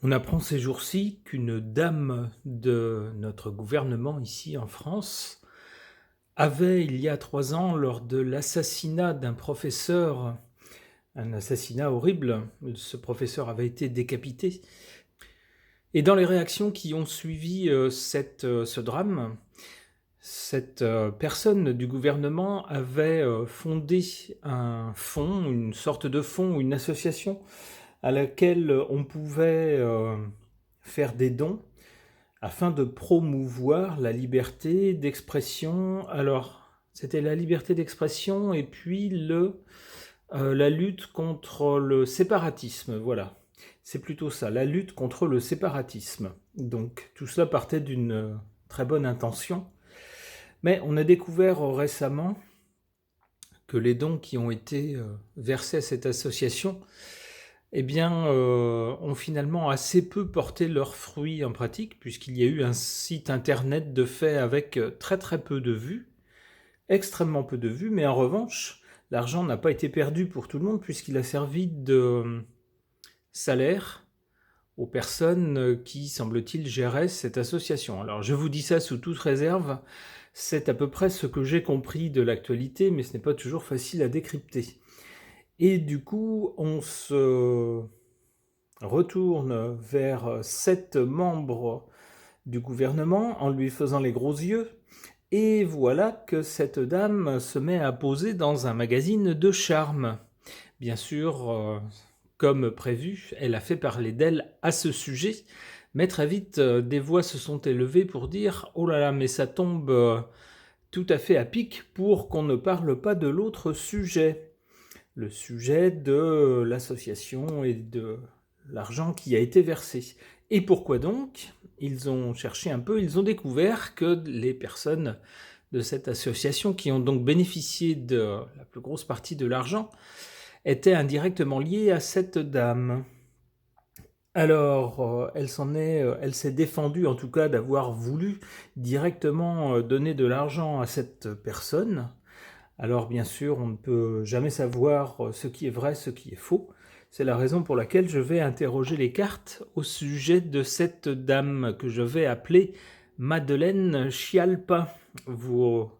On apprend ces jours-ci qu'une dame de notre gouvernement ici en France avait, il y a 3 ans, lors de l'assassinat d'un professeur, un assassinat horrible, ce professeur avait été décapité. Et dans les réactions qui ont suivi ce drame, cette personne du gouvernement avait fondé un fonds, une sorte de fonds, une association à laquelle on pouvait faire des dons afin de promouvoir la liberté d'expression. Alors, c'était la liberté d'expression et puis la lutte contre le séparatisme, voilà. C'est plutôt ça, la lutte contre le séparatisme. Donc, tout cela partait d'une très bonne intention. Mais on a découvert récemment que les dons qui ont été versés à cette association ont finalement assez peu porté leurs fruits en pratique, puisqu'il y a eu un site internet de fait avec très très peu de vues, extrêmement peu de vues, mais en revanche, l'argent n'a pas été perdu pour tout le monde, puisqu'il a servi de salaire aux personnes qui, semble-t-il, géraient cette association. Alors je vous dis ça sous toute réserve, c'est à peu près ce que j'ai compris de l'actualité, mais ce n'est pas toujours facile à décrypter. Et du coup, on se retourne vers 7 membres du gouvernement en lui faisant les gros yeux, et voilà que cette dame se met à poser dans un magazine de charme. Bien sûr, comme prévu, elle a fait parler d'elle à ce sujet, mais très vite, des voix se sont élevées pour dire « Oh là là, mais ça tombe tout à fait à pic pour qu'on ne parle pas de l'autre sujet ». Le sujet de l'association et de l'argent qui a été versé. Et pourquoi donc? Ils ont cherché un peu, ils ont découvert que les personnes de cette association, qui ont donc bénéficié de la plus grosse partie de l'argent, étaient indirectement liées à cette dame. Alors, elle s'est défendue en tout cas d'avoir voulu directement donner de l'argent à cette personne. Alors bien sûr, on ne peut jamais savoir ce qui est vrai, ce qui est faux. C'est la raison pour laquelle je vais interroger les cartes au sujet de cette dame que je vais appeler Madeleine Chialpa. Vous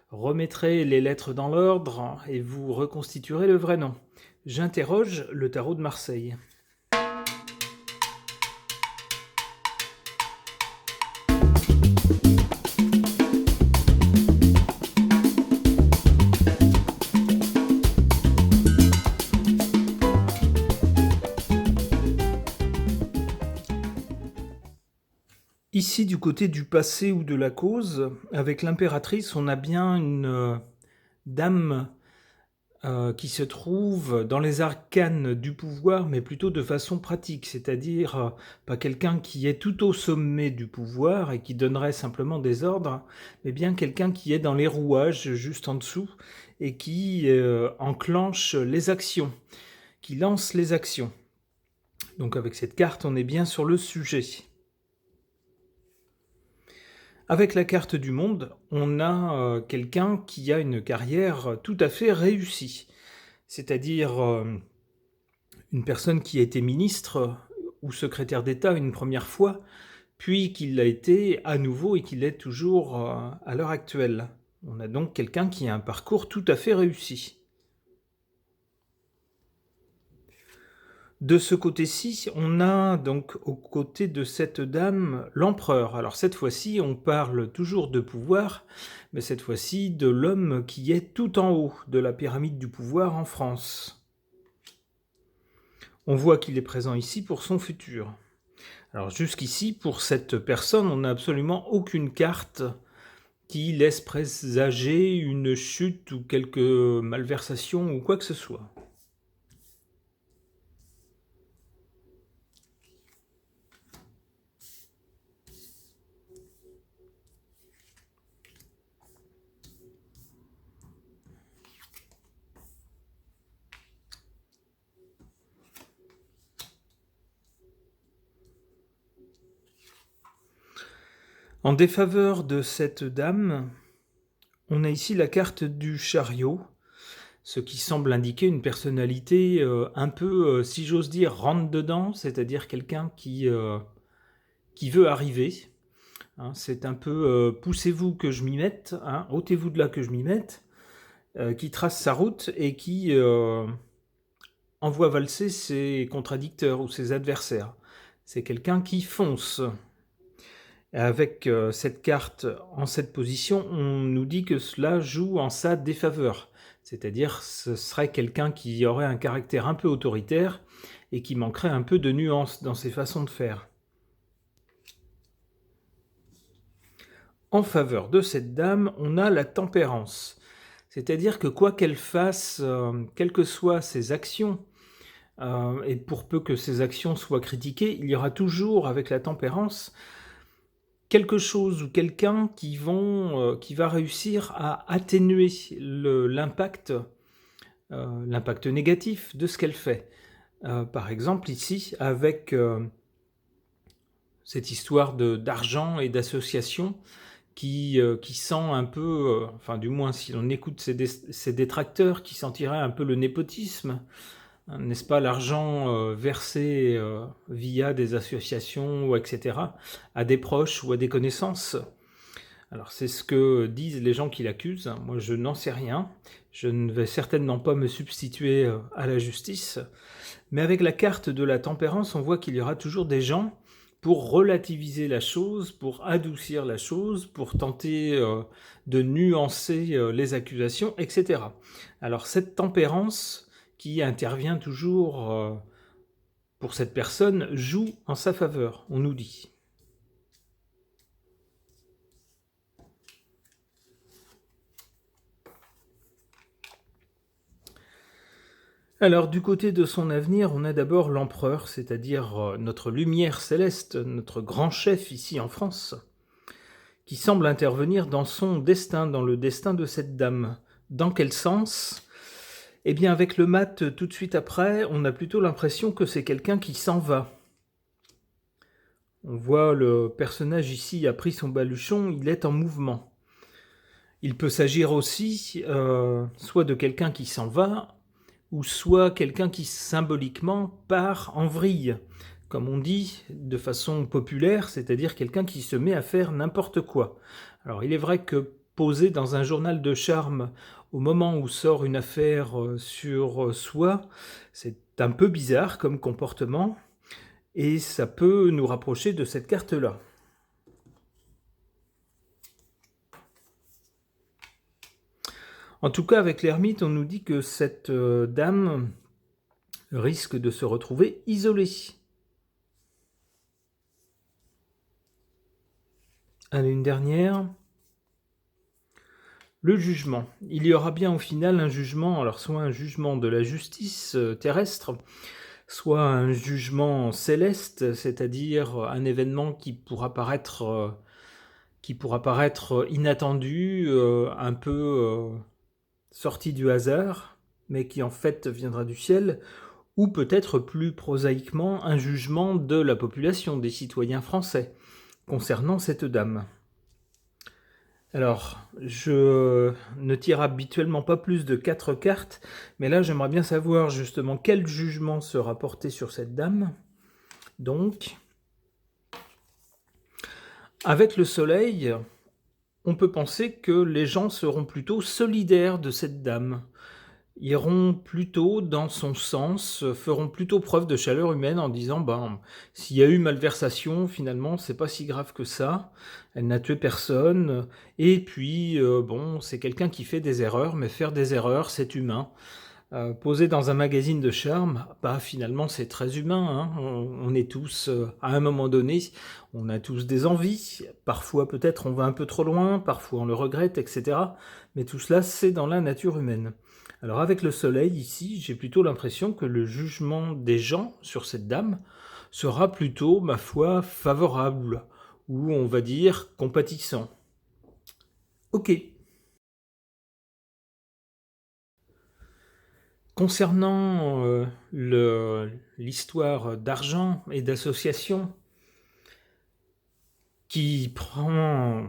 remettrez les lettres dans l'ordre et vous reconstituerez le vrai nom. J'interroge le tarot de Marseille. Ici, du côté du passé ou de la cause, avec l'impératrice, on a bien une dame qui se trouve dans les arcanes du pouvoir, mais plutôt de façon pratique, c'est-à-dire pas quelqu'un qui est tout au sommet du pouvoir et qui donnerait simplement des ordres, mais bien quelqu'un qui est dans les rouages, juste en dessous, et qui enclenche les actions, qui lance les actions. Donc avec cette carte, on est bien sur le sujet. Avec la carte du monde, on a quelqu'un qui a une carrière tout à fait réussie. C'est-à-dire une personne qui a été ministre ou secrétaire d'État une première fois, puis qu'il l'a été à nouveau et qu'il l'est toujours à l'heure actuelle. On a donc quelqu'un qui a un parcours tout à fait réussi. De ce côté-ci, on a donc aux côtés de cette dame l'empereur. Alors cette fois-ci, on parle toujours de pouvoir, mais cette fois-ci de l'homme qui est tout en haut de la pyramide du pouvoir en France. On voit qu'il est présent ici pour son futur. Alors jusqu'ici, pour cette personne, on n'a absolument aucune carte qui laisse présager une chute ou quelque malversation ou quoi que ce soit. En défaveur de cette dame, on a ici la carte du chariot, ce qui semble indiquer une personnalité un peu, si j'ose dire, rentre-dedans, c'est-à-dire quelqu'un qui veut arriver. Hein, c'est un peu poussez-vous que je m'y mette, hein, ôtez-vous de là que je m'y mette, qui trace sa route et qui envoie valser ses contradicteurs ou ses adversaires. C'est quelqu'un qui fonce. Avec cette carte en cette position, on nous dit que cela joue en sa défaveur. C'est-à-dire ce serait quelqu'un qui aurait un caractère un peu autoritaire et qui manquerait un peu de nuance dans ses façons de faire. En faveur de cette dame, on a la tempérance. C'est-à-dire que quoi qu'elle fasse, quelles que soient ses actions, et pour peu que ses actions soient critiquées, il y aura toujours, avec la tempérance, quelque chose ou quelqu'un qui va réussir à atténuer l'impact négatif de ce qu'elle fait. Par exemple, ici, avec cette histoire d'argent et d'association qui sent un peu, enfin du moins si l'on écoute ses détracteurs, qui sentiraient un peu le népotisme, hein, n'est-ce pas, l'argent versé via des associations ou etc. à des proches ou à des connaissances. Alors c'est ce que disent les gens qui l'accusent, moi je n'en sais rien, je ne vais certainement pas me substituer à la justice, mais avec la carte de la tempérance, on voit qu'il y aura toujours des gens pour relativiser la chose, pour adoucir la chose, pour tenter de nuancer les accusations, etc. Alors cette tempérance qui intervient toujours pour cette personne joue en sa faveur, on nous dit. Alors du côté de son avenir, on a d'abord l'empereur, c'est-à-dire notre lumière céleste, notre grand chef ici en France, qui semble intervenir dans son destin, dans le destin de cette dame. Dans quel sens ? Eh bien avec le mat tout de suite après, on a plutôt l'impression que c'est quelqu'un qui s'en va. On voit le personnage ici a pris son baluchon, il est en mouvement. Il peut s'agir aussi soit de quelqu'un qui s'en va, ou soit quelqu'un qui symboliquement part en vrille, comme on dit de façon populaire, c'est-à-dire quelqu'un qui se met à faire n'importe quoi. Alors il est vrai que poser dans un journal de charme au moment où sort une affaire sur soi, c'est un peu bizarre comme comportement, et ça peut nous rapprocher de cette carte-là. En tout cas, avec l'ermite, on nous dit que cette dame risque de se retrouver isolée. Allez, une dernière. Le jugement. Il y aura bien au final un jugement, alors soit un jugement de la justice terrestre, soit un jugement céleste, c'est-à-dire un événement qui pourra paraître inattendu, un peu sorti du hasard, mais qui en fait viendra du ciel, ou peut-être plus prosaïquement un jugement de la population, des citoyens français, concernant cette dame. Alors, je ne tire habituellement pas plus de 4 cartes, mais là j'aimerais bien savoir justement quel jugement sera porté sur cette dame. Donc, avec le soleil, on peut penser que les gens seront plutôt solidaires de cette dame, iront plutôt dans son sens, feront plutôt preuve de chaleur humaine en disant ben, s'il y a eu malversation, finalement, c'est pas si grave que ça, elle n'a tué personne, et puis, bon, c'est quelqu'un qui fait des erreurs, mais faire des erreurs, c'est humain. Poser dans un magazine de charme, bah finalement c'est très humain, hein. On est tous, à un moment donné, on a tous des envies, parfois peut-être on va un peu trop loin, parfois on le regrette, etc. Mais tout cela c'est dans la nature humaine. Alors avec le soleil ici, j'ai plutôt l'impression que le jugement des gens sur cette dame sera plutôt, ma foi, favorable, ou on va dire compatissant. Ok. Concernant l'histoire d'argent et d'association qui prend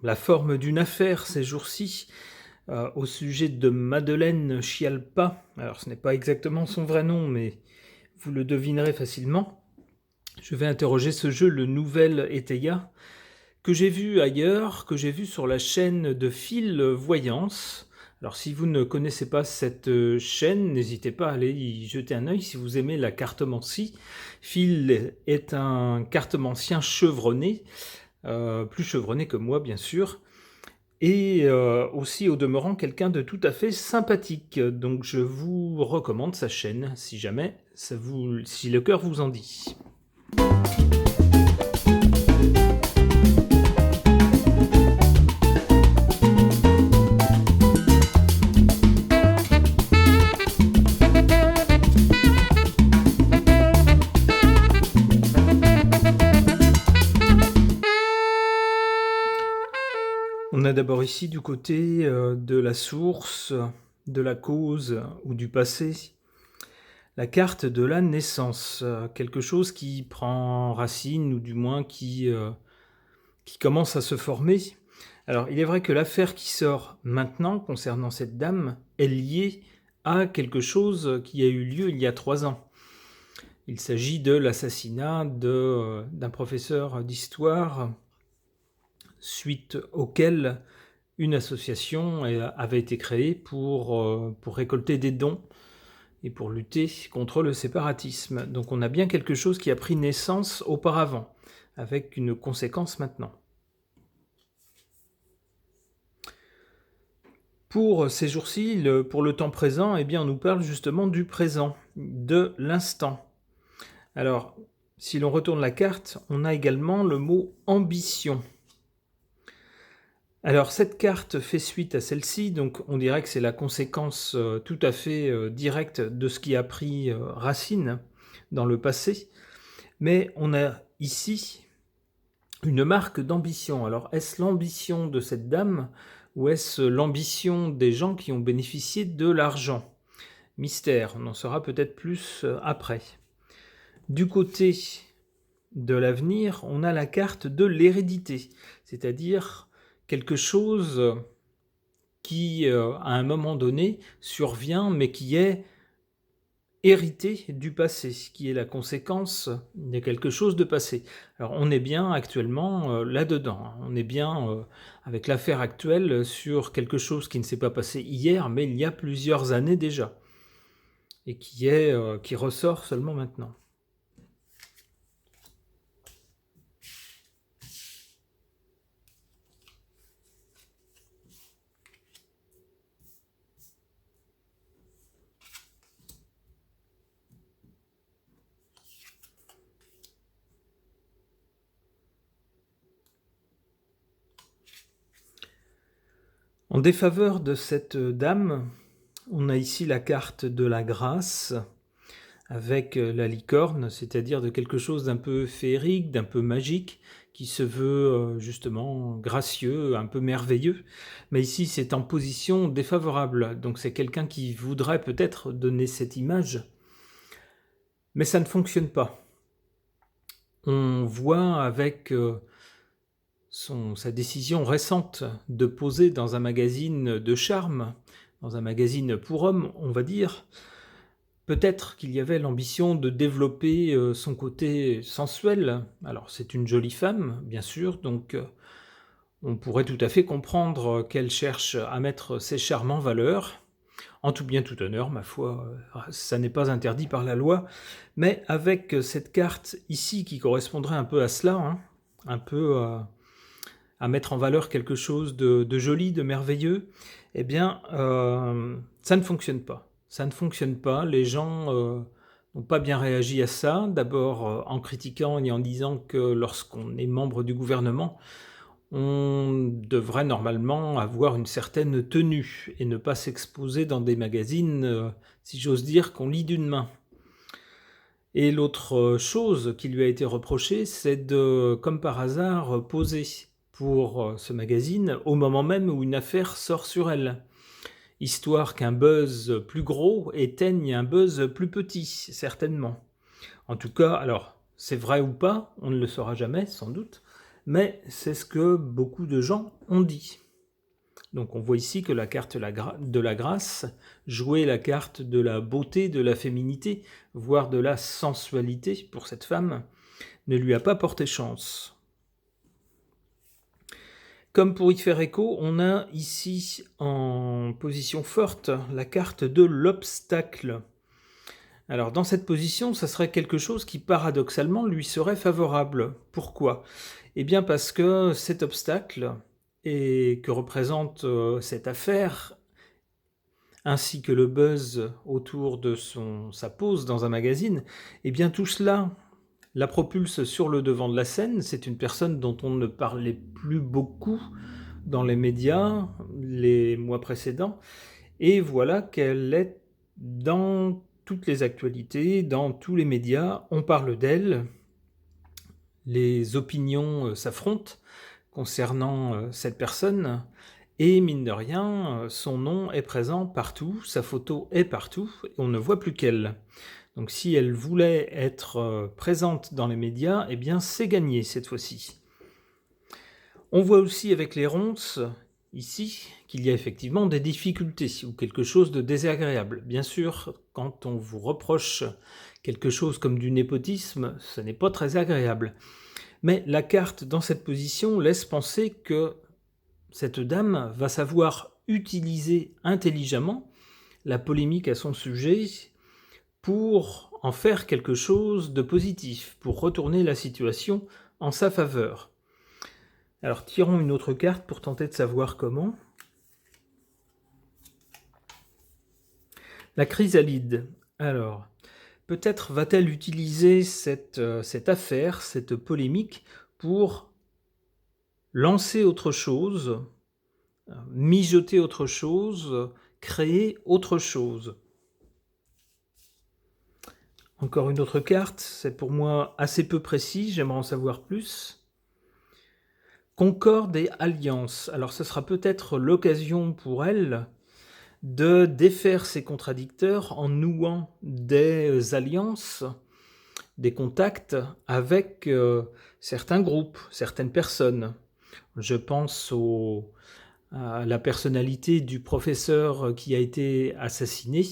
la forme d'une affaire ces jours-ci, au sujet de Madeleine Schiappa. Alors ce n'est pas exactement son vrai nom, mais vous le devinerez facilement. Je vais interroger ce jeu, le Nouvel Eteia, que j'ai vu ailleurs, que j'ai vu sur la chaîne de Phil Voyance. Alors si vous ne connaissez pas cette chaîne, n'hésitez pas à aller y jeter un œil si vous aimez la cartomancie. Phil est un cartomancien chevronné, plus chevronné que moi bien sûr, et aussi au demeurant quelqu'un de tout à fait sympathique. Donc je vous recommande sa chaîne si jamais si le cœur vous en dit. On a d'abord ici du côté de la source, de la cause ou du passé, la carte de la naissance, quelque chose qui prend racine ou du moins qui commence à se former. Alors il est vrai que l'affaire qui sort maintenant concernant cette dame est liée à quelque chose qui a eu lieu il y a 3 ans. Il s'agit de l'assassinat d'un professeur d'histoire suite auquel une association avait été créée pour récolter des dons et pour lutter contre le séparatisme. Donc on a bien quelque chose qui a pris naissance auparavant, avec une conséquence maintenant. Pour ces jours-ci, pour le temps présent, eh bien, on nous parle justement du présent, de l'instant. Alors, si l'on retourne la carte, on a également le mot ambition. Alors cette carte fait suite à celle-ci, donc on dirait que c'est la conséquence tout à fait directe de ce qui a pris racine dans le passé, mais on a ici une marque d'ambition. Alors est-ce l'ambition de cette dame ou est-ce l'ambition des gens qui ont bénéficié de l'argent? Mystère, on en saura peut-être plus après. Du côté de l'avenir, on a la carte de l'hérédité, c'est-à-dire quelque chose qui, à un moment donné, survient, mais qui est hérité du passé, qui est la conséquence de quelque chose de passé. Alors on est bien actuellement là-dedans, hein. On est bien avec l'affaire actuelle sur quelque chose qui ne s'est pas passé hier, mais il y a plusieurs années déjà, et qui ressort seulement maintenant. En défaveur de cette dame, on a ici la carte de la grâce avec la licorne, c'est-à-dire de quelque chose d'un peu féerique, d'un peu magique, qui se veut justement gracieux, un peu merveilleux. Mais ici, c'est en position défavorable, donc c'est quelqu'un qui voudrait peut-être donner cette image, mais ça ne fonctionne pas. On voit avec sa décision récente de poser dans un magazine de charme, dans un magazine pour hommes, on va dire, peut-être qu'il y avait l'ambition de développer son côté sensuel. Alors c'est une jolie femme, bien sûr, donc on pourrait tout à fait comprendre qu'elle cherche à mettre ses charmes en valeur, en tout bien tout honneur, ma foi, ça n'est pas interdit par la loi, mais avec cette carte ici qui correspondrait un peu à cela, hein, un peu à mettre en valeur quelque chose de joli, de merveilleux, eh bien, ça ne fonctionne pas. Ça ne fonctionne pas. Les gens n'ont pas bien réagi à ça. D'abord en critiquant et en disant que lorsqu'on est membre du gouvernement, on devrait normalement avoir une certaine tenue et ne pas s'exposer dans des magazines, si j'ose dire, qu'on lit d'une main. Et l'autre chose qui lui a été reprochée, c'est de, comme par hasard, poser pour ce magazine au moment même où une affaire sort sur elle, histoire qu'un buzz plus gros éteigne un buzz plus petit, certainement. En tout cas, alors, c'est vrai ou pas, on ne le saura jamais, sans doute, mais c'est ce que beaucoup de gens ont dit. Donc on voit ici que la carte de la grâce jouait la carte de la beauté, de la féminité, voire de la sensualité pour cette femme, ne lui a pas porté chance. Comme pour y faire écho, on a ici en position forte la carte de l'obstacle. Alors dans cette position, ça serait quelque chose qui paradoxalement lui serait favorable. Pourquoi ? Eh bien parce que cet obstacle et que représente cette affaire, ainsi que le buzz autour de sa pose dans un magazine, eh bien tout cela la propulse sur le devant de la scène. C'est une personne dont on ne parlait plus beaucoup dans les médias les mois précédents, et voilà qu'elle est dans toutes les actualités, dans tous les médias, on parle d'elle, les opinions s'affrontent concernant cette personne, et mine de rien, son nom est présent partout, sa photo est partout, et on ne voit plus qu'elle. Donc si elle voulait être présente dans les médias, eh bien c'est gagné cette fois-ci. On voit aussi avec les ronces, ici, qu'il y a effectivement des difficultés ou quelque chose de désagréable. Bien sûr, quand on vous reproche quelque chose comme du népotisme, ce n'est pas très agréable. Mais la carte dans cette position laisse penser que cette dame va savoir utiliser intelligemment la polémique à son sujet pour en faire quelque chose de positif, pour retourner la situation en sa faveur. Alors tirons une autre carte pour tenter de savoir comment. La chrysalide. Alors, peut-être va-t-elle utiliser cette affaire, cette polémique, pour lancer autre chose, mijoter autre chose, créer autre chose. Encore une autre carte, c'est pour moi assez peu précis, j'aimerais en savoir plus. Concorde et alliance. Alors ce sera peut-être l'occasion pour elle de défaire ses contradicteurs en nouant des alliances, des contacts avec certains groupes, certaines personnes. Je pense à la personnalité du professeur qui a été assassiné.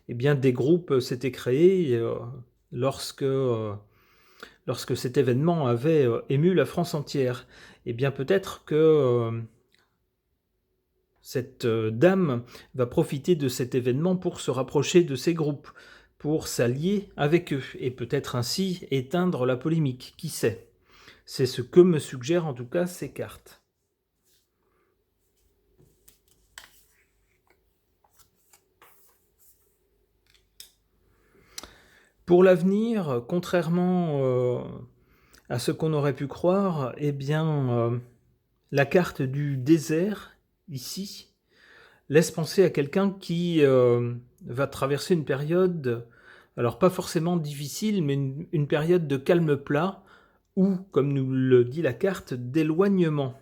Eh bien, des groupes s'étaient créés lorsque cet événement avait ému la France entière. Eh bien, peut-être que cette dame va profiter de cet événement pour se rapprocher de ces groupes, pour s'allier avec eux, et peut-être ainsi éteindre la polémique, qui sait. C'est ce que me suggèrent en tout cas ces cartes. Pour l'avenir, contrairement à ce qu'on aurait pu croire, eh bien, la carte du désert, ici, laisse penser à quelqu'un qui va traverser une période, alors pas forcément difficile, mais une période de calme plat, ou, comme nous le dit la carte, d'éloignement.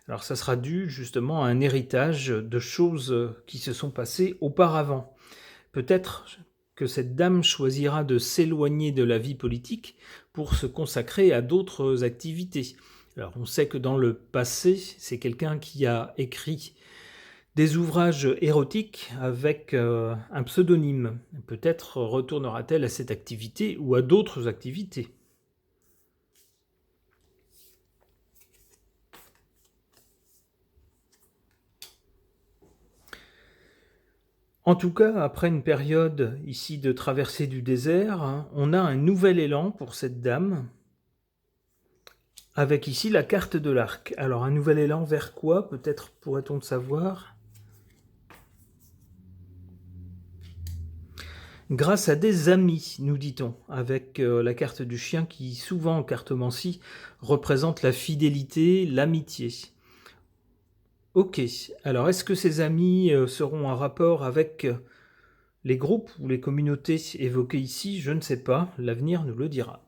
Alors ça sera dû justement à un héritage de choses qui se sont passées auparavant. Peut-être que cette dame choisira de s'éloigner de la vie politique pour se consacrer à d'autres activités. Alors on sait que dans le passé, c'est quelqu'un qui a écrit des ouvrages érotiques avec un pseudonyme. Peut-être retournera-t-elle à cette activité ou à d'autres activités. En tout cas, après une période ici de traversée du désert, on a un nouvel élan pour cette dame, avec ici la carte de l'arc. Alors un nouvel élan vers quoi? Peut-être pourrait-on le savoir. Grâce à des amis, nous dit-on, avec la carte du chien qui, souvent en cartomancie, représente la fidélité, l'amitié. Ok, alors est-ce que ces amis seront en rapport avec les groupes ou les communautés évoquées ici? Je ne sais pas, l'avenir nous le dira.